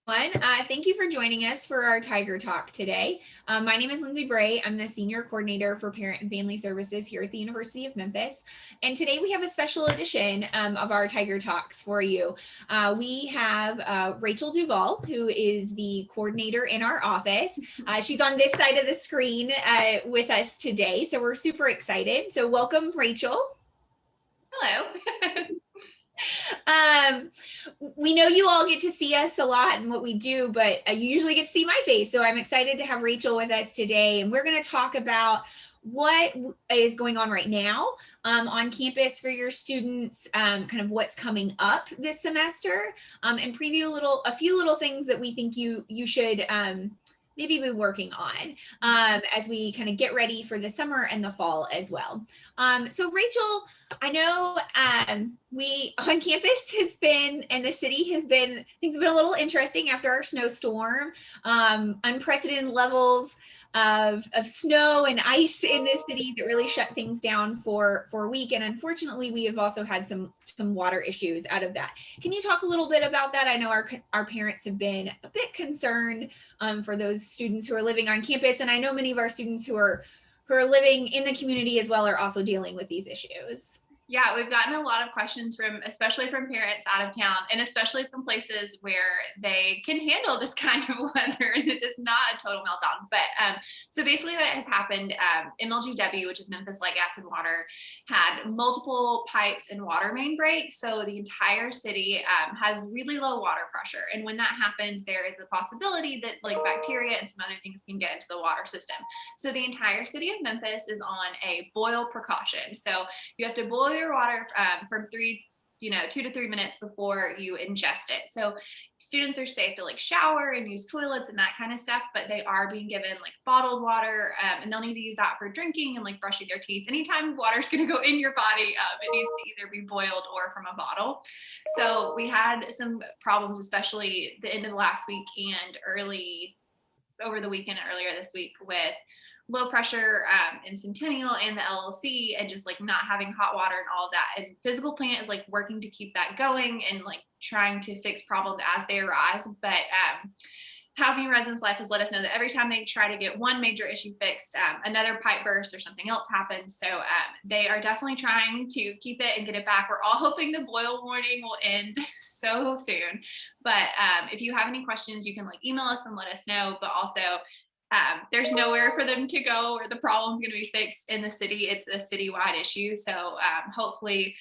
Thank you for joining us for our Tiger Talk today. My name is Lindsay Bray. I'm the Senior Coordinator for Parent and Family Services here at the University of Memphis. And today we have a special edition of our Tiger Talks for you. We have Rachel Duvall, who is the coordinator in our office. She's on this side of the screen with us today, so we're super excited. So welcome, Rachel. Hello. We know you all get to see us a lot and what we do, but you usually get to see my face. So I'm excited to have Rachel with us today. And we're going to talk about what is going on right now on campus for your students, kind of what's coming up this semester, and preview a few little things that we think you should maybe be working on as we kind of get ready for the summer and the fall as well. So Rachel, I know we on campus has been, and the city has been, things have been a little interesting after our snowstorm, unprecedented levels of snow and ice in this city that really shut things down for a week. And unfortunately, we have also had some water issues out of that. Can you talk a little bit about that? I know our parents have been a bit concerned for those students who are living on campus. And I know many of our students who are living in the community as well are also dealing with these issues. Yeah, we've gotten a lot of questions especially from parents out of town, and especially from places where they can handle this kind of weather and it is not a total meltdown. But so basically what has happened, MLGW, which is Memphis Light Gas and Water, had multiple pipes and water main breaks. So the entire city has really low water pressure. And when that happens, there is the possibility that like bacteria and some other things can get into the water system. So the entire city of Memphis is on a boil precaution. So you have to boil your water from 2 to 3 minutes before you ingest it. So students are safe to like shower and use toilets and that kind of stuff, but they are being given like bottled water, and they'll need to use that for drinking and like brushing their teeth. Anytime water is going to go in your body, it needs to either be boiled or from a bottle. So we had some problems, especially the end of the last week and early over the weekend earlier this week with low pressure in Centennial and the LLC, and just like not having hot water and all of that. And Physical Plant is like working to keep that going and like trying to fix problems as they arise. But Housing and Residence Life has let us know that every time they try to get one major issue fixed, another pipe burst or something else happens. So they are definitely trying to keep it and get it back. We're all hoping the boil warning will end so soon. But if you have any questions, you can like email us and let us know. But also, there's nowhere for them to go or the problem's going to be fixed in the city. It's a citywide issue. So hopefully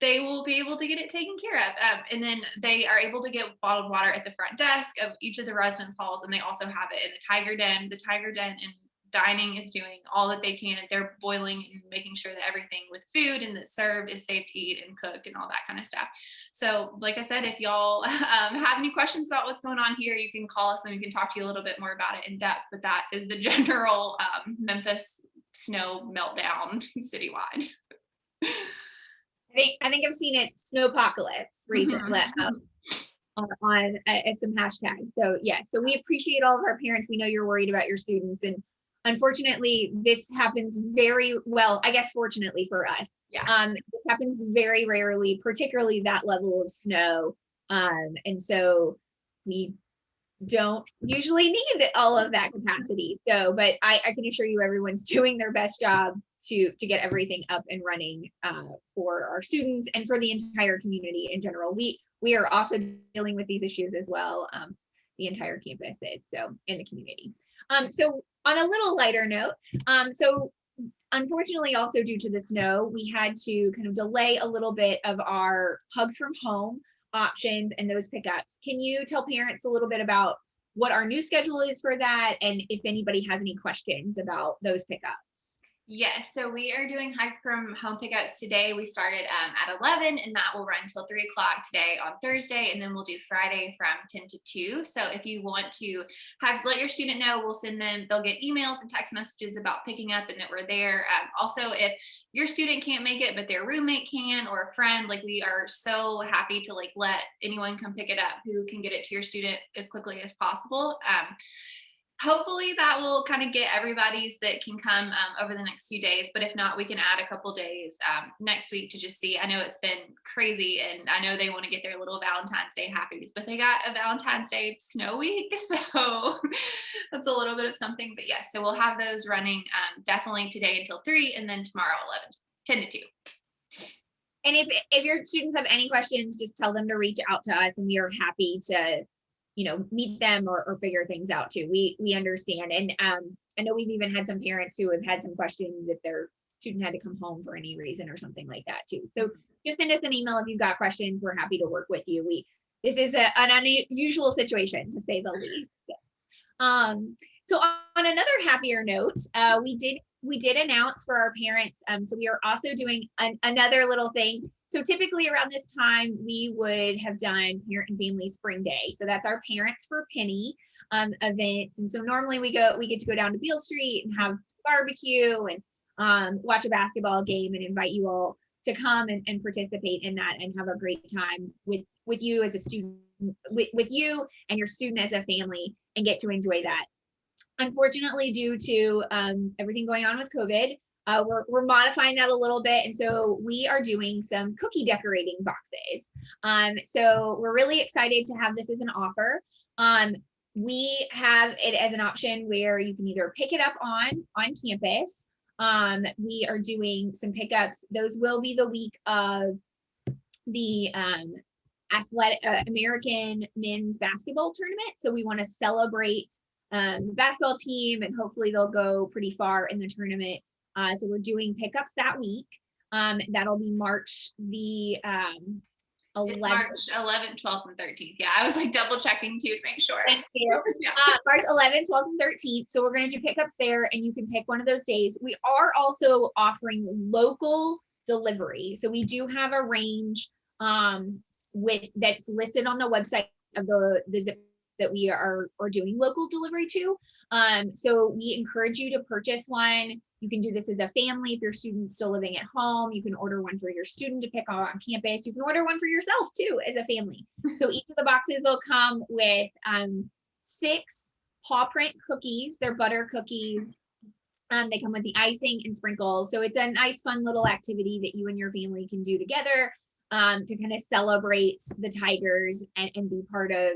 they will be able to get it taken care of. And then they are able to get bottled water at the front desk of each of the residence halls. And they also have it in the Tiger Den. The Tiger Den and dining is doing all that they can. They're boiling and making sure that everything with food and that's served is safe to eat and cook and all that kind of stuff. So like I said, if y'all have any questions about what's going on here, you can call us and we can talk to you a little bit more about it in depth. But that is the general Memphis snow meltdown citywide. I think I've seen it, snowpocalypse, recently on some hashtags. So yeah, so we appreciate all of our parents. We know you're worried about your students, and unfortunately, this happens very well. I guess fortunately for us, this happens very rarely, particularly that level of snow. And so we don't usually need all of that capacity. So, but I can assure you, everyone's doing their best job to get everything up and running for our students and for the entire community in general. We are also dealing with these issues as well. The entire campus is, so in the community. So on a little lighter note, so unfortunately, also due to the snow, we had to kind of delay a little bit of our Hugs from Home options and those pickups. Can you tell parents a little bit about what our new schedule is for that, and if anybody has any questions about those pickups? Yes, so we are doing Hug from Home pickups today. We started at 11, and that will run till 3 o'clock today on Thursday, and then we'll do Friday from 10 to 2. So if you want to let your student know, we'll send them, they'll get emails and text messages about picking up and that we're there. Also, if your student can't make it, but their roommate can, or a friend, like we are so happy to like let anyone come pick it up who can get it to your student as quickly as possible. hopefully that will kind of get everybody's that can come over the next few days. But if not, we can add a couple days next week to just see. I know it's been crazy, and I know they want to get their little Valentine's Day happies, but they got a Valentine's Day snow week. So that's a little bit of something. But yes, so we'll have those running definitely today until 3, and then tomorrow 10 to 2. And if your students have any questions, just tell them to reach out to us, and we are happy to, meet them or figure things out too. We understand. And I know we've even had some parents who have had some questions if their student had to come home for any reason or something like that too. So just send us an email if you've got questions. We're happy to work with you. This is an unusual situation, to say the least. So on another happier note, we did announce for our parents. So we are also doing another little thing. So typically around this time, we would have done Parent and Family Spring Day. So that's our Parents for Penny events. And so normally we get to go down to Beale Street and have barbecue and watch a basketball game and invite you all to come and participate in that and have a great time with you as a student, with you and your student as a family, and get to enjoy that. Unfortunately, due to everything going on with COVID, we're modifying that a little bit. And so we are doing some cookie decorating boxes. So we're really excited to have this as an offer. We have it as an option where you can either pick it up on campus. We are doing some pickups. Those will be the week of the American men's basketball tournament. So we want to celebrate the basketball team, and hopefully they'll go pretty far in the tournament. So we're doing pickups that week. That'll be March the 11th. It's March 11th, 12th, and 13th. Yeah, I was like double checking too to make sure. Thank you. Yeah. March 11th, 12th, and 13th. So we're going to do pickups there, and you can pick one of those days. We are also offering local delivery. So we do have a range that's listed on the website of the zip that we are doing local delivery to. So we encourage you to purchase one. You can do this as a family if your student's still living at home. You can order one for your student to pick on campus. You can order one for yourself too as a family. So each of the boxes will come with 6 paw print cookies. They're butter cookies. They come with the icing and sprinkles. So it's a nice, fun little activity that you and your family can do together to kind of celebrate the Tigers and be part of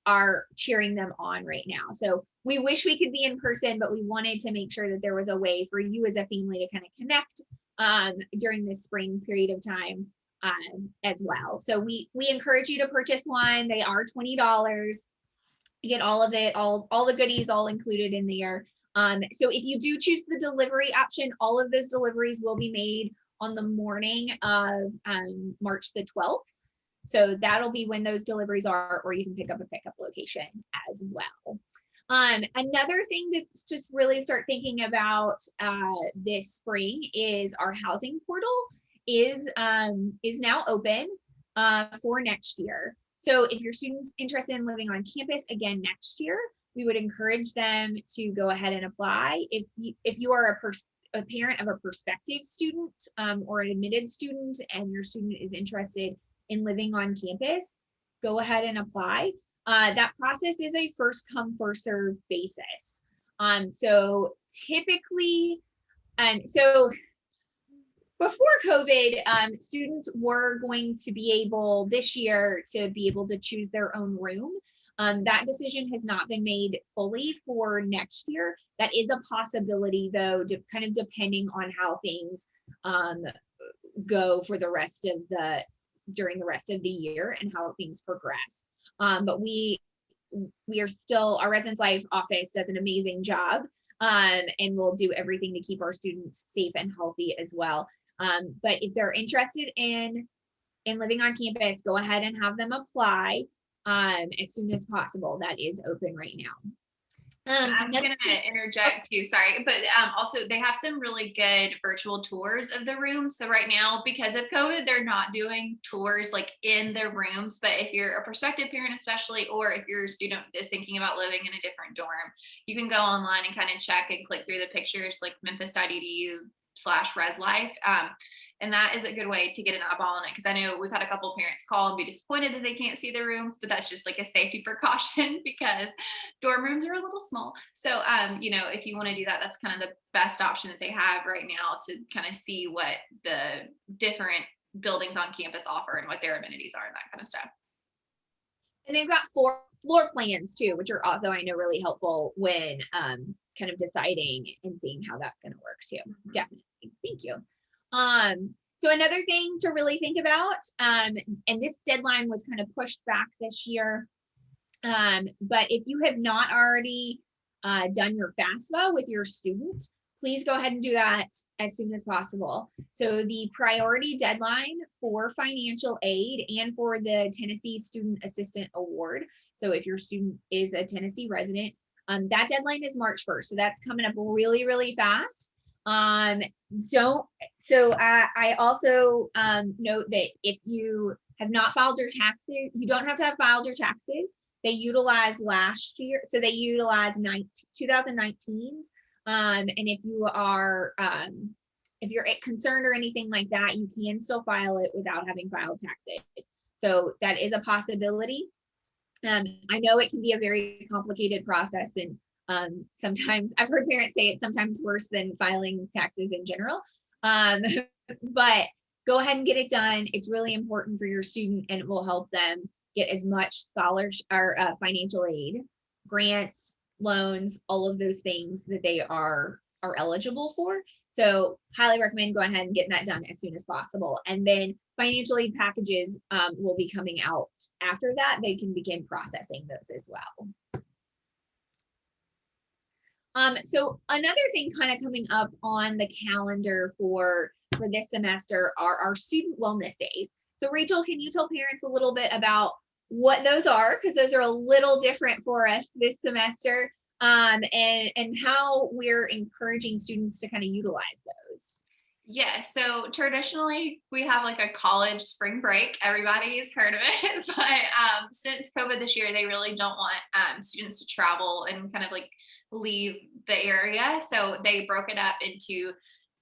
our cheering them on right now. So we wish we could be in person, but we wanted to make sure that there was a way for you as a family to kind of connect during this spring period of time as well. So we encourage you to purchase one. They are $20. You get all of it, all the goodies all included in there. So if you do choose the delivery option, all of those deliveries will be made on the morning of March the 12th. So that'll be when those deliveries are, or you can pick up a pickup location as well. Another thing to just really start thinking about this spring is our housing portal is now open for next year. So if your student's interested in living on campus again next year, we would encourage them to go ahead and apply. If you are a parent of a prospective student or an admitted student, and your student is interested in living on campus, go ahead and apply. That process is a first come, first serve basis. So typically, so before COVID, students were going to be able this year to be able to choose their own room. That decision has not been made fully for next year. That is a possibility though, kind of depending on how things go for during the rest of the year and how things progress. But we are still, our Residence Life office does an amazing job, and we'll do everything to keep our students safe and healthy as well. But if they're interested in living on campus, go ahead and have them apply as soon as possible. That is open right now. I'm going to interject too, sorry, but also they have some really good virtual tours of the rooms. So right now, because of COVID, they're not doing tours like in the rooms, but if you're a prospective parent especially, or if your student is thinking about living in a different dorm, you can go online and kind of check and click through the pictures like memphis.edu res life. And that is a good way to get an eyeball on it. Cause I know we've had a couple of parents call and be disappointed that they can't see their rooms, but that's just like a safety precaution because dorm rooms are a little small. So, if you want to do that, that's kind of the best option that they have right now to kind of see what the different buildings on campus offer and what their amenities are and that kind of stuff. And they've got floor plans too, which are also, I know, really helpful when kind of deciding and seeing how that's going to work too. Mm-hmm. Definitely. Thank you. So another thing to really think about, and this deadline was kind of pushed back this year, but if you have not already done your FAFSA with your student, please go ahead and do that as soon as possible. So the priority deadline for financial aid and for the Tennessee Student Assistant Award, so if your student is a Tennessee resident, that deadline is March 1st. So that's coming up really, really fast. I also note that if you have not filed your taxes, you don't have to have filed your taxes. They utilized last year, so they utilized 2019's. And if you are, if you're concerned or anything like that, you can still file it without having filed taxes. So that is a possibility. I know it can be a very complicated process, and sometimes I've heard parents say it's sometimes worse than filing taxes in general. But go ahead and get it done. It's really important for your student, and it will help them get as much scholarship or financial aid, grants, loans, all of those things that they are eligible for. So highly recommend going ahead and getting that done as soon as possible. And then financial aid packages will be coming out after that. They can begin processing those as well. So another thing kind of coming up on the calendar for this semester are our student wellness days. So Rachel, can you tell parents a little bit about what those are? Because those are a little different for us this semester, and how we're encouraging students to kind of utilize those. Yeah, so traditionally we have like a college spring break. Everybody's heard of it, but since COVID this year, they really don't want students to travel and kind of like leave the area. So they broke it up into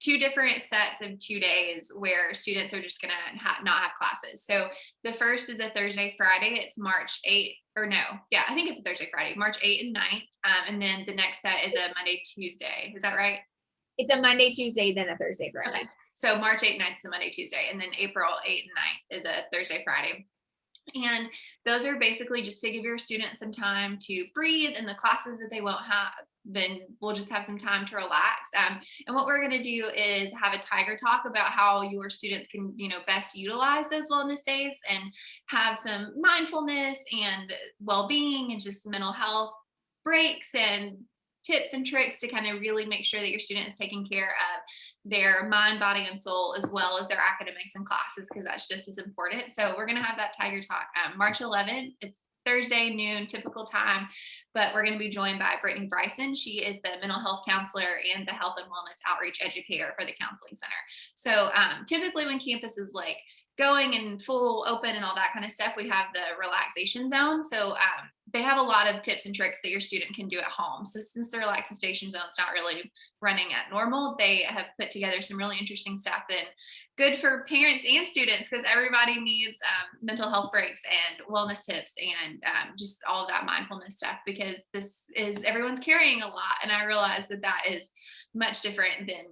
2 different sets of 2 days where students are just going to not have classes. So the first is a Thursday, Friday. It's March 8th, or no, yeah, I think it's a Thursday, Friday, March 8th and 9th. And then the next set is a Monday, Tuesday. Is that right? It's a Monday, Tuesday, then a Thursday, Friday. Okay. So March 8th, 9th is a Monday, Tuesday, and then April 8th and 9th is a Thursday, Friday. And those are basically just to give your students some time to breathe, and the classes that they won't have, then we'll just have some time to relax. And what we're going to do is have a Tiger Talk about how your students can, best utilize those wellness days and have some mindfulness and well-being and just mental health breaks and tips and tricks to kind of really make sure that your student is taking care of their mind, body, and soul, as well as their academics and classes, because that's just as important. So we're going to have that Tiger Talk March 11th. It's Thursday noon, typical time, but we're going to be joined by Brittany Bryson. She is the mental health counselor and the health and wellness outreach educator for the counseling center. So typically when campus is like going and full open and all that kind of stuff, we have the relaxation zone. So they have a lot of tips and tricks that your student can do at home. So since the relaxation zone is not really running at normal, they have put together some really interesting stuff that good for parents and students, because everybody needs mental health breaks and wellness tips and just all of that mindfulness stuff, because this is everyone's carrying a lot. And I realize that that is much different than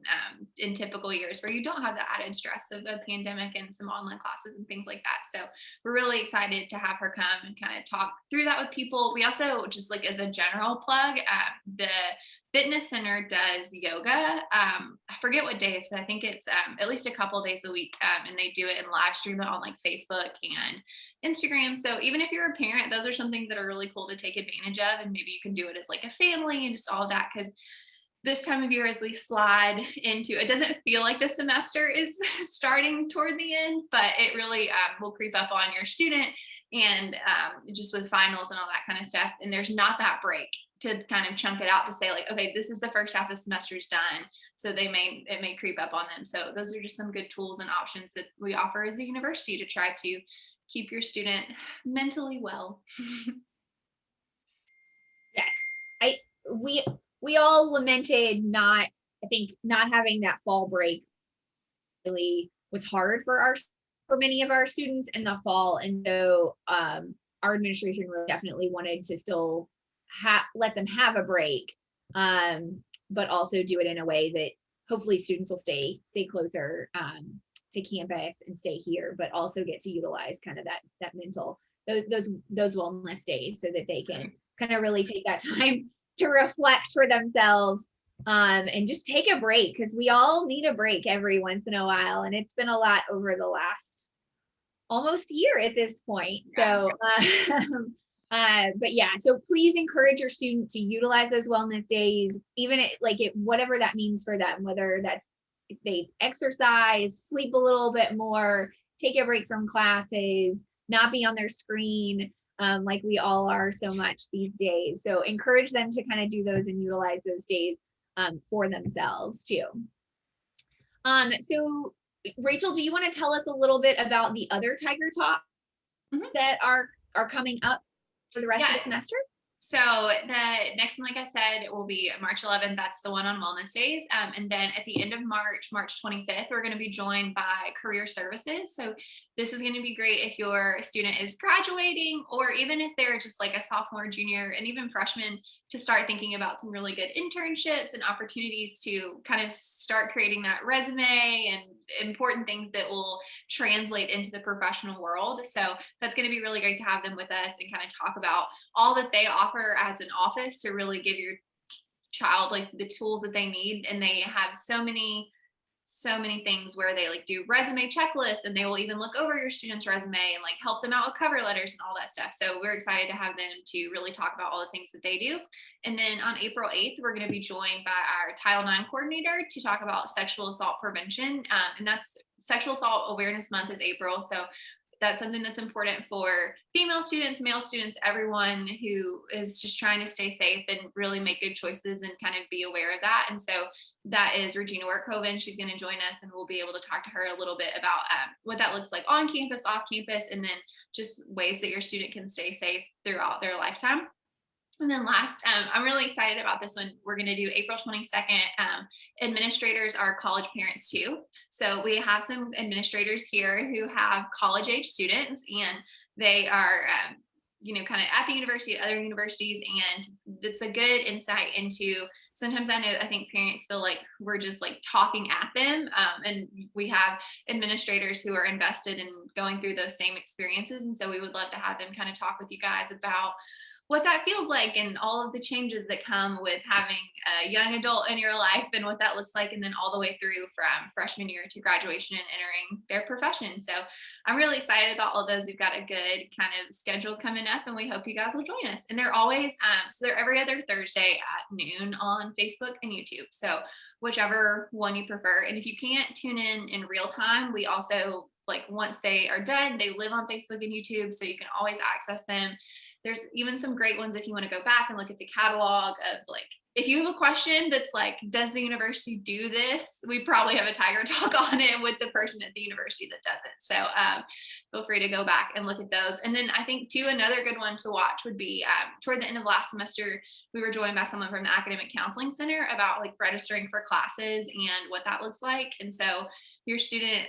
in typical years where you don't have the added stress of a pandemic and some online classes and things like that. So we're really excited to have her come and kind of talk through that with people. We also, just like as a general plug, the fitness center does yoga. I forget what days, but I think it's at least a couple days a week. And they do it and live stream it on like Facebook and Instagram. So even if you're a parent, those are some things that are really cool to take advantage of. And maybe you can do it as like a family and just all of that, because this time of year, as we slide into, it doesn't feel like the semester is starting toward the end, but it really will creep up on your student, and just with finals and all that kind of stuff. And there's not that break to kind of chunk it out to say like, okay, this is the first half of the semester is done. So it may creep up on them. So those are just some good tools and options that we offer as a university to try to keep your student mentally well. Yes, we all lamented not I think not having that fall break really was hard for many of our students in the fall. And so our administration really definitely wanted to still let them have a break, but also do it in a way that hopefully students will stay closer to campus and stay here, but also get to utilize kind of that mental, those wellness days, so that they can kind of really take that time to reflect for themselves, and just take a break, because we all need a break every once in a while, and it's been a lot over the last almost year at this point. So but yeah, so please encourage your student to utilize those wellness days, even whatever that means for them, whether that's they exercise, sleep a little bit more, take a break from classes, not be on their screen, like we all are so much these days. So encourage them to kind of do those and utilize those days for themselves too. So Rachel, do you want to tell us a little bit about the other Tiger Talks that are coming up for the rest of the semester? So the next one, like I said, will be March 11th. That's the one on Wellness Days. And then at the end of March 25th, we're going to be joined by Career Services. So this is going to be great if your student is graduating, or even if they're just like a sophomore, junior, and even freshman, to start thinking about some really good internships and opportunities to kind of start creating that resume and important things that will translate into the professional world. So that's going to be really great to have them with us and kind of talk about all that they offer as an office to really give your child like the tools that they need. And they have so many things where they like do resume checklists, and they will even look over your student's resume and like help them out with cover letters and all that stuff. So we're excited to have them to really talk about all the things that they do. And then on April 8th, we're going to be joined by our Title IX coordinator to talk about sexual assault prevention. And that's Sexual Assault Awareness Month is April. So that's something that's important for female students, male students, everyone who is just trying to stay safe and really make good choices and kind of be aware of that. And so that is Regina Werkhoven. She's going to join us, and we'll be able to talk to her a little bit about what that looks like on campus, off campus, and then just ways that your student can stay safe throughout their lifetime. And then last, I'm really excited about this one. We're going to do April 22nd. Administrators are college parents too. So we have some administrators here who have college age students, and they are, kind of at the university, at other universities. And it's a good insight into, sometimes I think parents feel like we're just like talking at them. And we have administrators who are invested in going through those same experiences. And so we would love to have them kind of talk with you guys about what that feels like and all of the changes that come with having a young adult in your life and what that looks like, and then all the way through from freshman year to graduation and entering their profession. So I'm really excited about all those. We've got a good kind of schedule coming up, and we hope you guys will join us. And they're always, so they're every other Thursday at noon on Facebook and YouTube. So whichever one you prefer. And if you can't tune in real time, we also, like, once they are done, they live on Facebook and YouTube, so you can always access them. There's even some great ones if you want to go back and look at the catalog of, like, if you have a question that's like, does the university do this? We probably have a Tiger Talk on it with the person at the university that does it. So feel free to go back and look at those. And then I think too, another good one to watch would be toward the end of last semester, we were joined by someone from the Academic Counseling Center about like registering for classes and what that looks like. And so your student,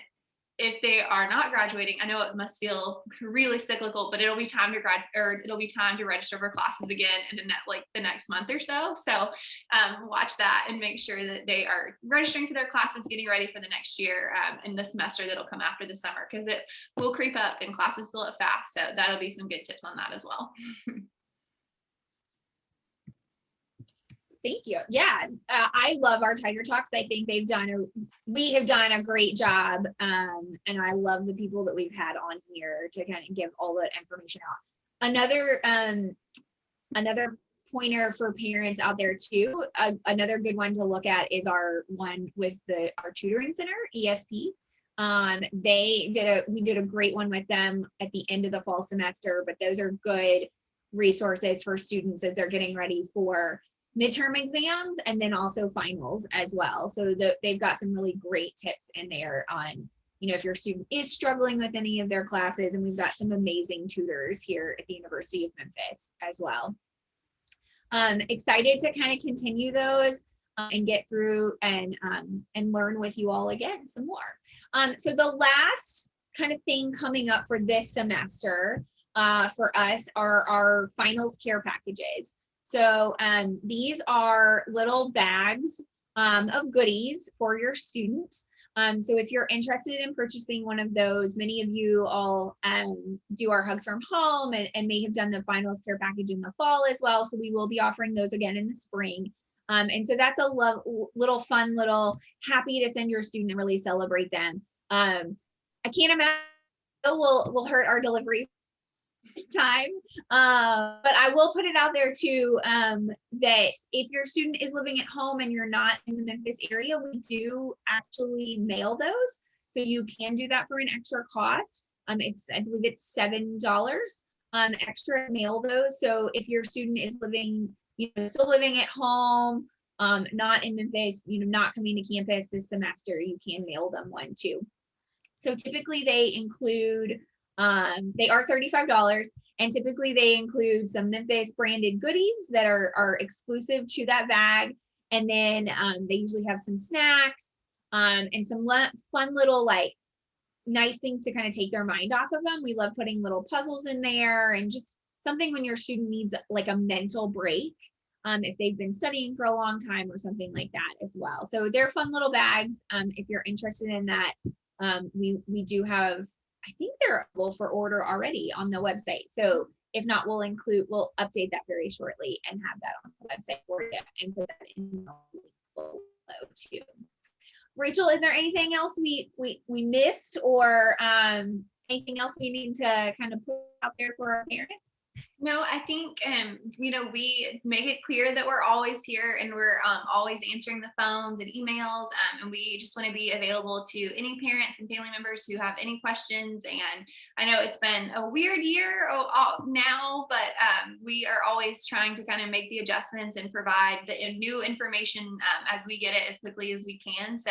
if they are not graduating, I know it must feel really cyclical, but it'll be time to register for classes again in the next month or so. So watch that and make sure that they are registering for their classes, getting ready for the next year in the semester that'll come after the summer, because it will creep up and classes fill up fast. So that'll be some good tips on that as well. Thank you. Yeah, I love our Tiger Talks. I think we have done a great job, and I love the people that we've had on here to kind of give all the information out. Another pointer for parents out there too. Another good one to look at is our one with our tutoring center, ESP. We did a great one with them at the end of the fall semester, but those are good resources for students as they're getting ready for midterm exams and then also finals as well. So they've got some really great tips in there on, if your student is struggling with any of their classes, and we've got some amazing tutors here at the University of Memphis as well. Excited to kind of continue those. and get through and learn with you all again some more. So the last kind of thing coming up for this semester for us are our finals care packages. So these are little bags of goodies for your students. So if you're interested in purchasing one of those, many of you all do our Hugs from Home and may have done the finals care package in the fall as well. So we will be offering those again in the spring. And so that's a little fun, little happy to send your student and really celebrate them. I can't imagine will hurt our delivery this time, but I will put it out there too, that if your student is living at home and you're not in the Memphis area, we do actually mail those. So you can do that for an extra cost. I believe it's $7 extra to mail those. So if your student is still living at home, not in Memphis, not coming to campus this semester, you can mail them one too. So typically they include, they are $35, and typically they include some Memphis branded goodies that are exclusive to that bag. And then they usually have some snacks and some fun little nice things to kind of take their mind off of them. We love putting little puzzles in there and just something when your student needs like a mental break, if they've been studying for a long time or something like that as well. So they're fun little bags. If you're interested in that, we do have, I think they're available for order already on the website. So if not, we'll update that very shortly and have that on the website for you and put that in the link below too. Rachel, is there anything else we missed or anything else we need to kind of put out there for our parents? No, I think, we make it clear that we're always here and we're always answering the phones and emails. And we just want to be available to any parents and family members who have any questions. And I know it's been a weird year now, but we are always trying to kind of make the adjustments and provide the new information as we get it as quickly as we can. So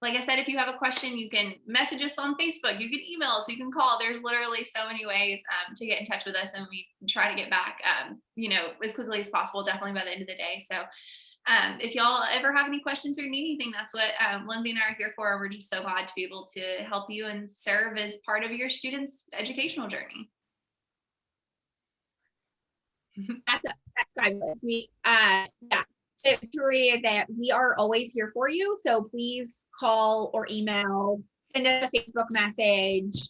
like I said, if you have a question, you can message us on Facebook, you can email us, you can call. There's literally so many ways to get in touch with us, and we try to get back, as quickly as possible, definitely by the end of the day. So if y'all ever have any questions or need anything, that's what Lindsay and I are here for. We're just so glad to be able to help you and serve as part of your students' educational journey. That's fabulous. Victoria, that we are always here for you. So please call or email, send us a Facebook message,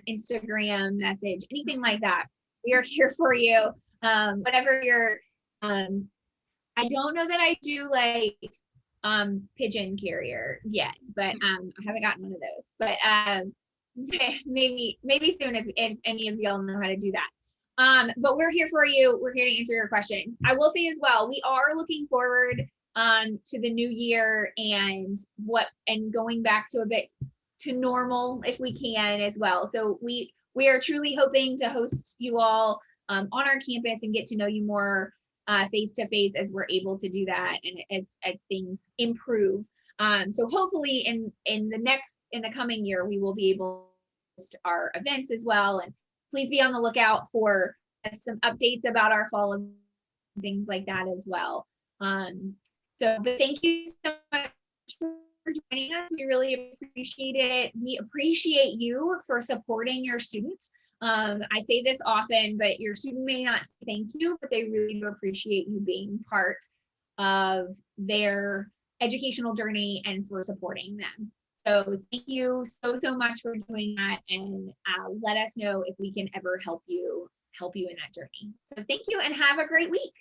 Instagram message, anything like that. We are here for you. Whatever you're, I don't know that I do pigeon carrier yet, but I haven't gotten one of those. But maybe soon if any of y'all know how to do that. But we're here for you. We're here to answer your questions. I will say as well, we are looking forward to the new year and going back to a bit to normal if we can as well. So we are truly hoping to host you all on our campus and get to know you more face to face as we're able to do that and as things improve. So hopefully in the coming year, we will be able to host our events as well. And please be on the lookout for some updates about our fall and things like that as well. But thank you so much for joining us. We really appreciate it. We appreciate you for supporting your students. I say this often, but your student may not say thank you, but they really do appreciate you being part of their educational journey and for supporting them. So thank you so much for doing that, and let us know if we can ever help you in that journey. So thank you and have a great week.